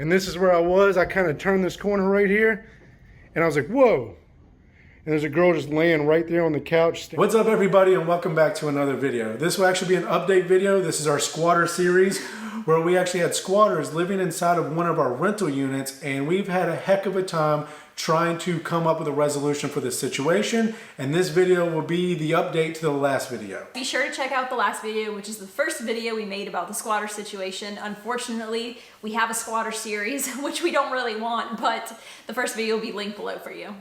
And this is where I was. I kind of turned this corner right here, and I was like, whoa. And there's a girl just laying right there on the couch. What's up, everybody, and welcome back to another video. This will actually be an update video. This is our squatter series, where we actually had squatters living inside of one of our rental units, and we've had a heck of a time trying to come up with a resolution for this situation. And this video will be the update to the last video. Be sure to check out the last video, which is the first video we made about the squatter situation. Unfortunately, we have a squatter series, which we don't really want, but the first video will be linked below for you.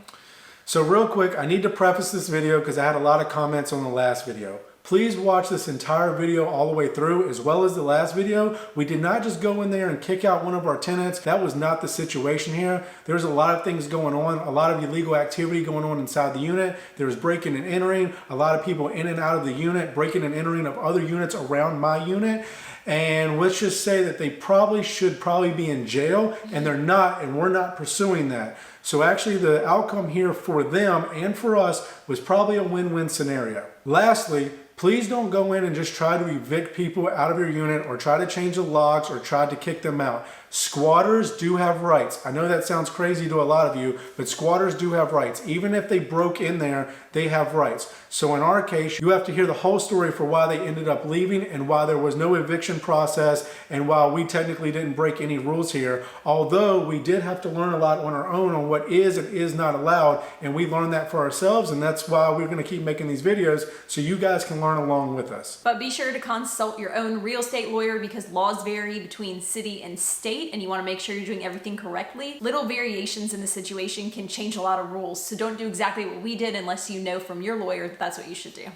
So real quick, I need to preface this video because I had a lot of comments on the last video. Please watch this entire video all the way through, as well as the last video. We did not just go in there and kick out one of our tenants. That was not the situation here. There's a lot of things going on, a lot of illegal activity going on inside the unit. There's breaking and entering, a lot of people in and out of the unit, breaking and entering of other units around my unit. And let's just say that they should be in jail, and they're not, and we're not pursuing that. So actually the outcome here for them and for us was probably a win-win scenario. Lastly, please don't go in and just try to evict people out of your unit or try to change the locks or try to kick them out. Squatters do have rights. I know that sounds crazy to a lot of you, but squatters do have rights. Even if they broke in there, they have rights. So in our case, you have to hear the whole story for why they ended up leaving and why there was no eviction process and while we technically didn't break any rules here. Although we did have to learn a lot on our own on what is and is not allowed, and we learned that for ourselves, and that's why we're going to keep making these videos so you guys can learn along with us. But be sure to consult your own real estate lawyer because laws vary between city and state, and you want to make sure you're doing everything correctly. Little variations in the situation can change a lot of rules, so don't do exactly what we did unless you know from your lawyer that that's what you should do. I'll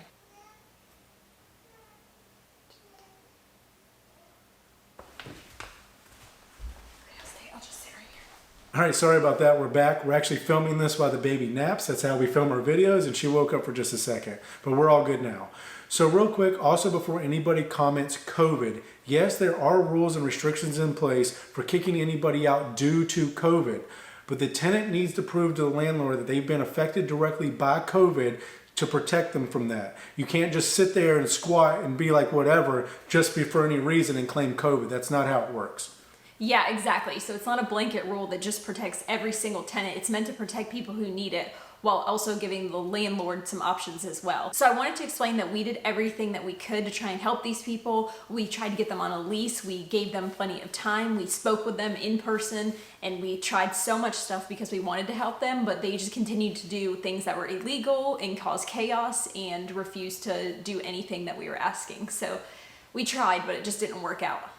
just sit right here. All right, sorry about that. We're back. We're actually filming this while the baby naps. That's how we film our videos, and she woke up for just a second, but we're all good now. So real quick, also before anybody comments COVID, yes, there are rules and restrictions in place for kicking anybody out due to COVID, but the tenant needs to prove to the landlord that they've been affected directly by COVID to protect them from that. You can't just sit there and squat and be like whatever just for any reason and claim COVID. That's not how it works. Yeah, exactly. So it's not a blanket rule that just protects every single tenant. It's meant to protect people who need it, while also giving the landlord some options as well. So I wanted to explain that we did everything that we could to try and help these people. We tried to get them on a lease. We gave them plenty of time. We spoke with them in person, and we tried so much stuff because we wanted to help them, but they just continued to do things that were illegal and cause chaos and refused to do anything that we were asking. So we tried, but it just didn't work out.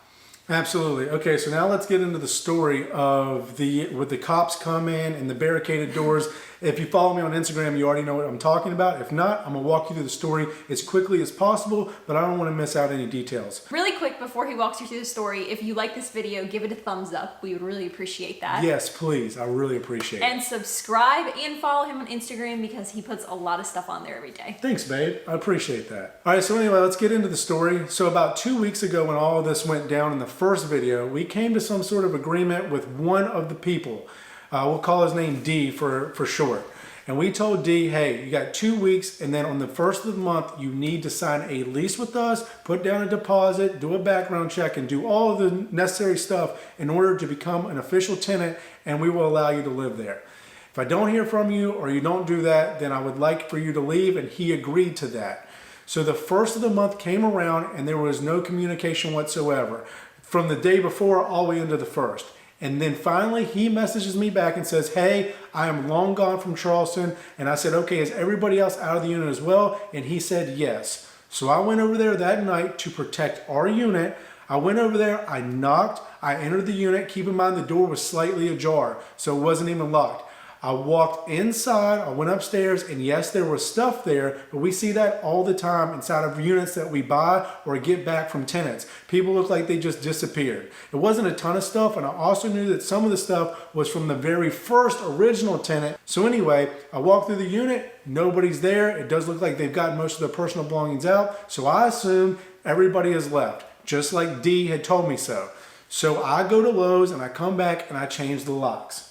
Absolutely. Okay, so now let's get into the story of with the cops come in and the barricaded doors. If you follow me on Instagram, you already know what I'm talking about. If not, I'm gonna walk you through the story as quickly as possible, but I don't want to miss out any details. Really quick before he walks you through the story, if you like this video, give it a thumbs up. We would really appreciate that. Yes, please. I really appreciate it. And subscribe and follow him on Instagram because he puts a lot of stuff on there every day. Thanks, babe. I appreciate that. All right, so anyway, let's get into the story. So about 2 weeks ago when all of this went down in the first video, we came to some sort of agreement with one of the people. We'll call his name D for short. And we told D, hey, you got 2 weeks, and then on the first of the month, you need to sign a lease with us, put down a deposit, do a background check, and do all of the necessary stuff in order to become an official tenant, and we will allow you to live there. If I don't hear from you or you don't do that, then I would like for you to leave, and he agreed to that. So the first of the month came around, and there was no communication whatsoever from the day before all the way into the first. And then finally he messages me back and says, hey, I am long gone from Charleston. And I said, okay, is everybody else out of the unit as well? And he said yes. So I went over there that night to protect our unit. I went over there, I knocked, I entered the unit. Keep in mind the door was slightly ajar, so it wasn't even locked. I walked inside, I went upstairs, and yes, there was stuff there, but we see that all the time inside of units that we buy or get back from tenants. People look like they just disappeared. It wasn't a ton of stuff, and I also knew that some of the stuff was from the very first original tenant. So anyway, I walked through the unit, nobody's there. It does look like they've gotten most of their personal belongings out, so I assume everybody has left, just like D had told me so. So I go to Lowe's, and I come back, and I change the locks.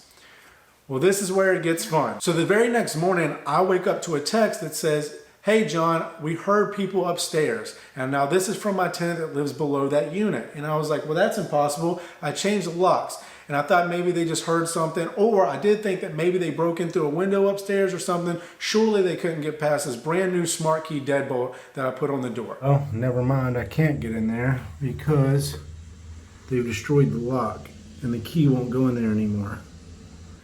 Well, this is where it gets fun. So the very next morning, I wake up to a text that says, hey John, we heard people upstairs. And now this is from my tenant that lives below that unit. And I was like, well, that's impossible. I changed the locks. And I thought maybe they just heard something, or I did think that maybe they broke in through a window upstairs or something. Surely they couldn't get past this brand new smart key deadbolt that I put on the door. Oh, never mind. I can't get in there because they've destroyed the lock and the key won't go in there anymore.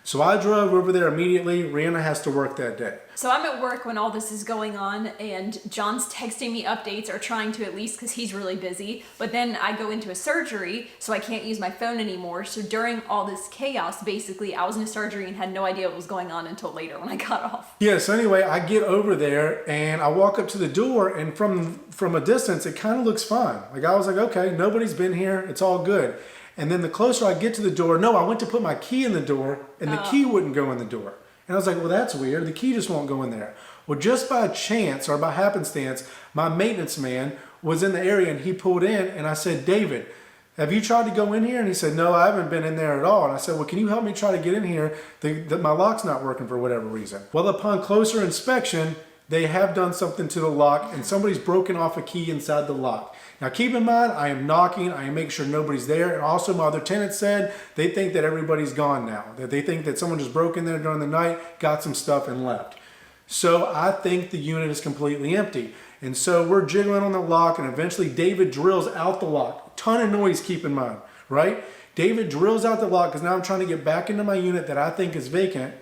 So I drove over there immediately. Rhianna has to work that day. So I'm at work when all this is going on, and John's texting me updates, or trying to at least, because he's really busy. But then I go into a surgery, so I can't use my phone anymore. So during all this chaos, basically, I was in a surgery and had no idea what was going on until later when I got off. Yeah, so anyway, I get over there and I walk up to the door, and from a distance, it kind of looks fine. Like I was like, okay, nobody's been here. It's all good. And then the closer I get to the door, no, I went to put my key in the door and the key wouldn't go in the door. And I was like, well, that's weird. The key just won't go in there. Well, just by chance or by happenstance, my maintenance man was in the area and he pulled in and I said, David, have you tried to go in here? And he said, no, I haven't been in there at all. And I said, well, can you help me try to get in here? My lock's not working for whatever reason. Well, upon closer inspection, they have done something to the lock and somebody's broken off a key inside the lock. Now keep in mind, I am knocking, I am making sure nobody's there. And also my other tenants said they think that everybody's gone now. That they think that someone just broke in there during the night, got some stuff and left. So I think the unit is completely empty. And so we're jiggling on the lock and eventually David drills out the lock. Ton of noise, keep in mind, right? David drills out the lock because now I'm trying to get back into my unit that I think is vacant.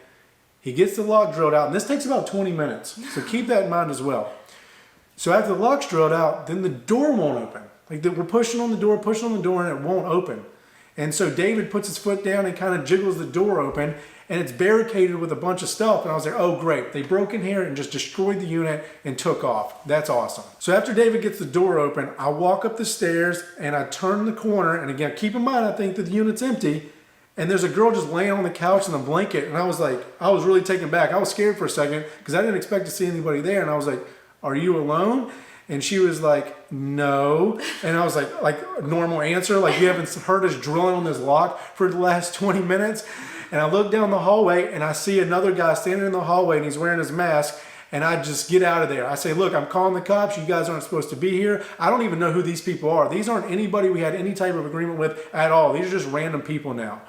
He gets the lock drilled out and this takes about 20 minutes. So keep that in mind as well. So after the lock's drilled out, then the door won't open. Like we're pushing on the door, and it won't open. And so David puts his foot down and kind of jiggles the door open, and it's barricaded with a bunch of stuff. And I was like, oh great, they broke in here and just destroyed the unit and took off. That's awesome. So after David gets the door open, I walk up the stairs and I turn the corner. And again, keep in mind, I think that the unit's empty. And there's a girl just laying on the couch in a blanket. And I was like, I was really taken back. I was scared for a second because I didn't expect to see anybody there. And I was like, are you alone? And she was like, no. And I was like a normal answer, like you haven't heard us drilling on this lock for the last 20 minutes. And I look down the hallway and I see another guy standing in the hallway and he's wearing his mask. And I just get out of there. I say, look, I'm calling the cops. You guys aren't supposed to be here. I don't even know who these people are. These aren't anybody we had any type of agreement with at all. These are just random people now.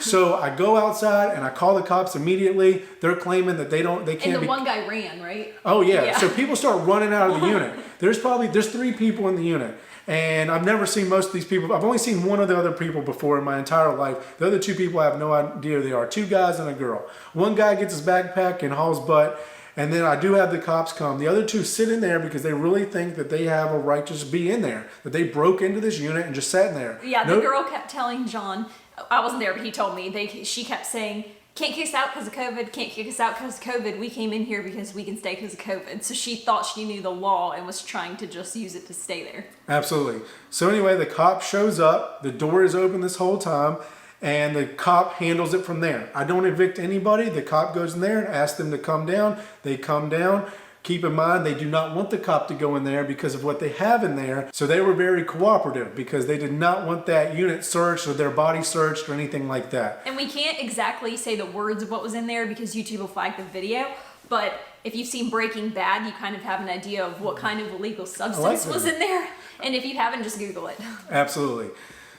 So I go outside and I call the cops immediately. They're claiming that they can't. And the one guy ran, right? Oh yeah. So people start running out of the unit. There's 3 people in the unit. And I've never seen most of these people. I've only seen one of the other people before in my entire life. The other 2 people, I have no idea who they are. 2 guys and a girl. One guy gets his backpack and hauls butt. And then I do have the cops come. The other 2 sit in there because they really think that they have a right to just be in there. That they broke into this unit and just sat in there. Yeah, the girl kept telling John, I wasn't there, but he told me, she kept saying, can't kick us out because of COVID, can't kick us out because of COVID. We came in here because we can stay because of COVID. So she thought she knew the law and was trying to just use it to stay there. Absolutely. So anyway, the cop shows up. The door is open this whole time. And the cop handles it from there. I don't evict anybody. The cop goes in there and asks them to come down. They come down. Keep in mind, they do not want the cop to go in there because of what they have in there. So they were very cooperative because they did not want that unit searched or their body searched or anything like that. And we can't exactly say the words of what was in there because YouTube will flag the video. But if you've seen Breaking Bad, you kind of have an idea of what kind of illegal substance was in there. And if you haven't, just Google it. Absolutely.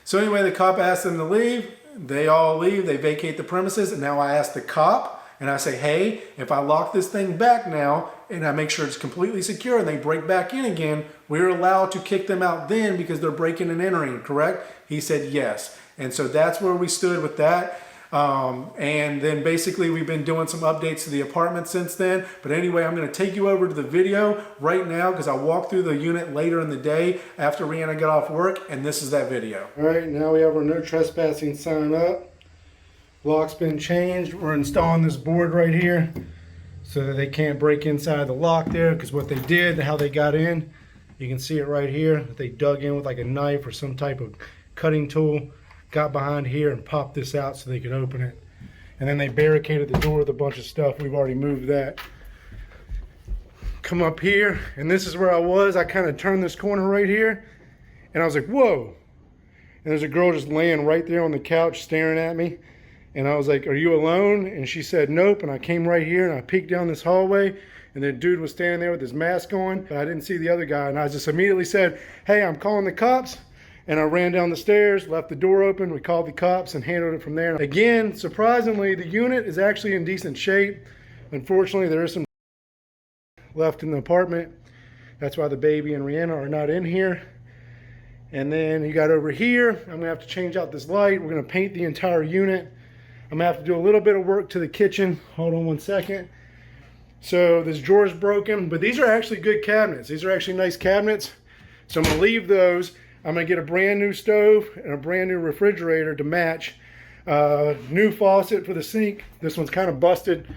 So anyway, the cop asked them to leave. They all leave, they vacate the premises, and now I ask the cop, and I say, hey, if I lock this thing back now, and I make sure it's completely secure, and they break back in again, we're allowed to kick them out then because they're breaking and entering, correct? He said yes. And so that's where we stood with that. And then basically we've been doing some updates to the apartment since then. But anyway, I'm going to take you over to the video right now because I walked through the unit later in the day after Rhianna got off work, and this is that video. All right, now we have our no trespassing sign up. Lock's been changed. We're installing this board right here so that they can't break inside the lock there, because what they did, how they got in, you can see it right here. They dug in with like a knife or some type of cutting tool, got behind here and popped this out so they could open it. And then they barricaded the door with a bunch of stuff. We've already moved that. Come up here, and this is where I was. I kind of turned this corner right here, and I was like, whoa. And there's a girl just laying right there on the couch staring at me. And I was like, are you alone? And she said, nope. And I came right here, and I peeked down this hallway, and the dude was standing there with his mask on, but I didn't see the other guy. And I just immediately said, hey, I'm calling the cops. And I ran down the stairs, left the door open, we called the cops and handled it from there. Again, surprisingly, the unit is actually in decent shape. Unfortunately, there is some left in the apartment. That's why the baby and Rhianna are not in here. And then you got over here, I'm gonna have to change out this light. We're gonna paint the entire unit. I'm gonna have to do a little bit of work to the kitchen. Hold on one second. So this drawer is broken, but these are actually good cabinets. These are actually nice cabinets. So I'm gonna leave those. I'm gonna get a brand new stove and a brand new refrigerator to match. New faucet for the sink. This one's kind of busted.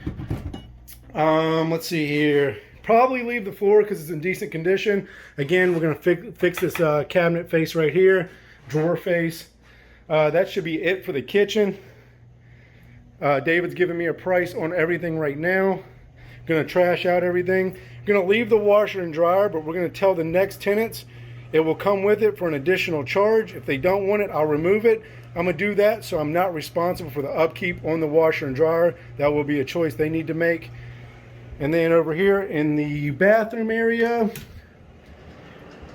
Let's see here. Probably leave the floor because it's in decent condition. Again, we're gonna fix this cabinet face right here, drawer face. That should be it for the kitchen. David's giving me a price on everything right now. Gonna trash out everything. Gonna leave the washer and dryer, but we're gonna tell the next tenants it will come with it for an additional charge. If they don't want it, I'll remove it. I'm gonna do that, so I'm not responsible for the upkeep on the washer and dryer. That will be a choice they need to make. And then over here in the bathroom area,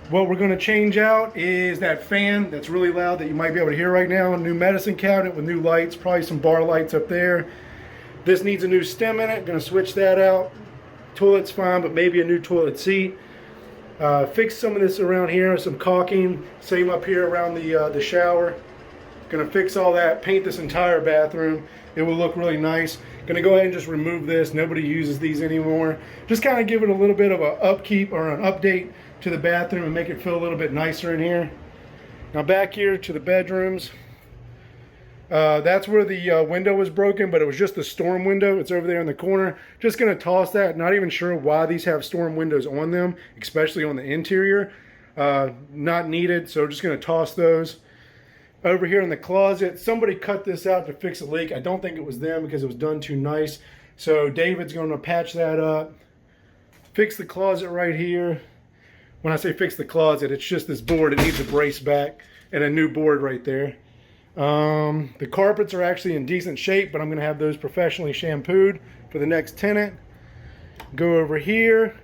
what we're gonna change out is that fan that's really loud that you might be able to hear right now. A new medicine cabinet with new lights, probably some bar lights up there. This needs a new stem in it, gonna switch that out. Toilet's fine, but maybe a new toilet seat. Fix some of this around here, some caulking, same up here around the shower. Gonna fix all that, paint this entire bathroom. It will look really nice. Gonna go ahead and just remove this. Nobody uses these anymore. Just kind of give it a little bit of an upkeep or an update to the bathroom and make it feel a little bit nicer in here. Now back here to the bedrooms. That's where the window was broken, but it was just the storm window. It's over there in the corner. Just gonna toss that. Not even sure why these have storm windows on them, especially on the interior. Not needed, so just gonna toss those. Over here in the closet, somebody cut this out to fix a leak. I don't think it was them because it was done too nice. So David's gonna patch that up. Fix the closet right here. When I say fix the closet, it's just this board. It needs a brace back and a new board right there. The carpets are actually in decent shape, but I'm gonna have those professionally shampooed for the next tenant. Go over here.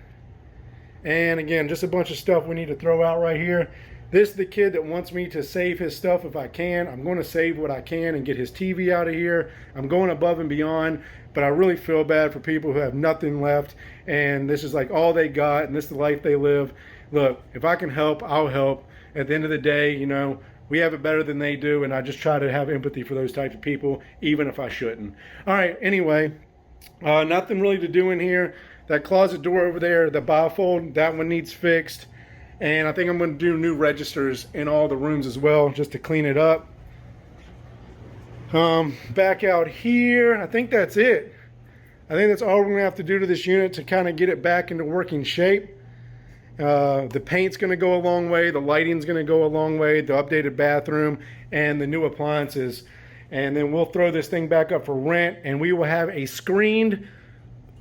And again, just a bunch of stuff we need to throw out right here. This is the kid that wants me to save his stuff if I can. I'm going to save what I can and get his TV out of here. I'm going above and beyond, but I really feel bad for people who have nothing left, and this is like all they got, and this is the life they live. Look, if I can help, I'll help. At the end of the day, you know, we have it better than they do, and I just try to have empathy for those types of people, even if I shouldn't. All right, anyway, nothing really to do in here. That closet door over there, the bifold, that one needs fixed. And I think I'm going to do new registers in all the rooms as well, just to clean it up. Back out here, I think that's it. I think that's all we're going to have to do to this unit to kind of get it back into working shape. The paint's going to go a long way. The lighting's going to go a long way. The updated bathroom and the new appliances. And then we'll throw this thing back up for rent, and we will have a screened,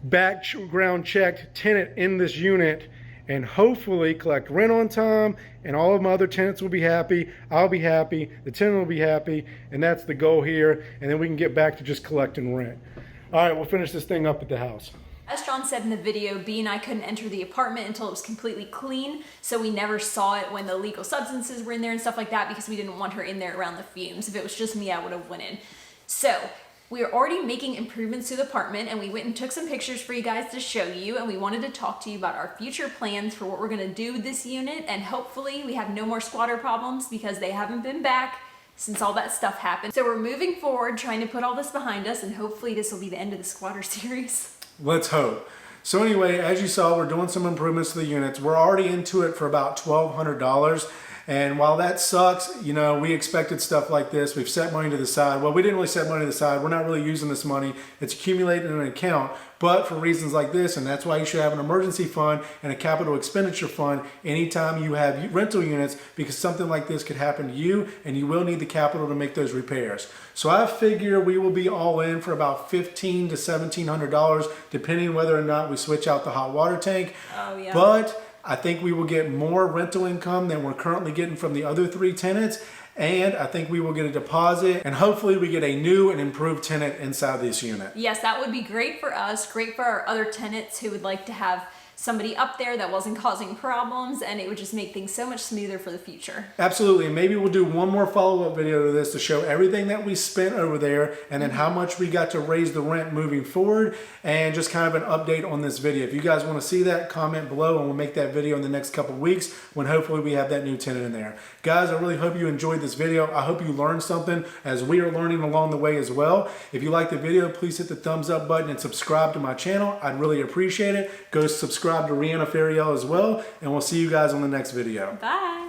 background checked tenant in this unit, and hopefully collect rent on time, and all of my other tenants will be happy. I'll be happy. The tenant will be happy, and that's the goal here. And then we can get back to just collecting rent. All right, we'll finish this thing up at the house. As John said in the video, B and I couldn't enter the apartment until it was completely clean, so we never saw it when the illegal substances were in there and stuff like that because we didn't want her in there around the fumes. If it was just me, I would have went in. So we are already making improvements to the apartment, and we went and took some pictures for you guys to show you, and we wanted to talk to you about our future plans for what we're going to do with this unit, and hopefully we have no more squatter problems because they haven't been back since all that stuff happened. So we're moving forward, trying to put all this behind us, and hopefully this will be the end of the squatter series. Let's hope. So anyway, as you saw, we're doing some improvements to the units. We're already into it for about $1,200. And while that sucks, you know, we expected stuff like this. We've set money to the side. Well, we didn't really set money to the side. We're not really using this money. It's accumulated in an account, but for reasons like this, and that's why you should have an emergency fund and a capital expenditure fund anytime you have rental units, because something like this could happen to you, and you will need the capital to make those repairs. So I figure we will be all in for about $1,500 to $1,700, depending whether or not we switch out the hot water tank. Oh, yeah. But I think we will get more rental income than we're currently getting from the other 3 tenants. And I think we will get a deposit, and hopefully we get a new and improved tenant inside this unit. Yes, that would be great for us, great for our other tenants who would like to have somebody up there that wasn't causing problems, and it would just make things so much smoother for the future. Absolutely, and maybe we'll do one more follow-up video to this to show everything that we spent over there, and then how much we got to raise the rent moving forward, and just kind of an update on this video. If you guys want to see that, comment below, and we'll make that video in the next couple weeks when hopefully we have that new tenant in there. Guys, I really hope you enjoyed this video. I hope you learned something as we are learning along the way as well. If you like the video, please hit the thumbs up button and subscribe to my channel. I'd really appreciate it. Go subscribe to Rhianna Fariel as well, and we'll see you guys on the next video. Bye.